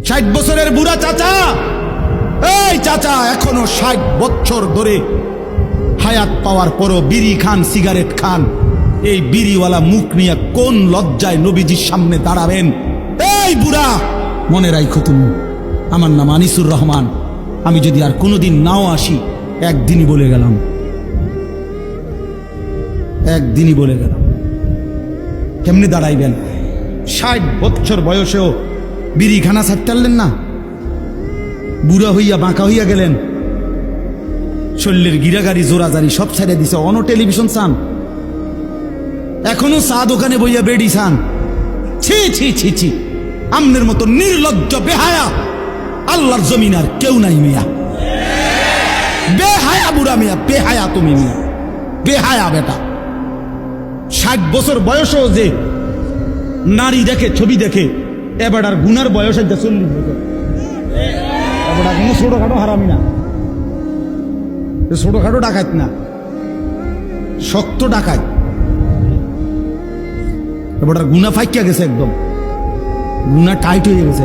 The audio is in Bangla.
60 বছরের বুড়া চাচা, এই চাচা এখনো 60 বছর ধরে হায়াত পাওয়ার পরও বিড়ি খান, সিগারেট খান। এই বিড়িওয়ালা মুখ নিয়ে কোন লজ্জায় নবীজির সামনে দাঁড়াবেন? এই বুড়া, মনে রাখো তুমি, আমার নাম আনিসুর রহমান। আমি যদি আর কোনোদিন নাও আসি, একদিনই বলে গেলাম, একদিনই বলে গেলাম। কেমনি দাঁড়াইবেন? 60 বছর বয়সেও বিড়ি খানা ছাড়তেন না, বুড়া হইয়া বাঁকা হইয়া গেলেন, শরীরের গিরাগাড়ি জোরাজারি সব ছেড়ে দিছে। অন টেলিভিশন চান, এখনো চা দোকানে বইয়া বেড়ি চান। ছি ছি ছি ছি, আমনের মতো নির্লজ্জ বেহায়া আল্লাহর জমিন আর কেউ নাই মিয়া। বেহায়া বুড়া মিয়া, বেহায়া তুমি মিয়া, বেহায়া বেটা। 60 বছর বয়সও যে নারী দেখে, ছবি দেখে, এবার আর গুনার বয়স 40 বছর। এবার কোনো ছোটখাটো হারামি না, ছোটখাটো ডাকাত না, শক্ত ডাকাত। এবার গুনা ফাইকা গেছে, একদম গুনা টাইট হয়ে গেছে।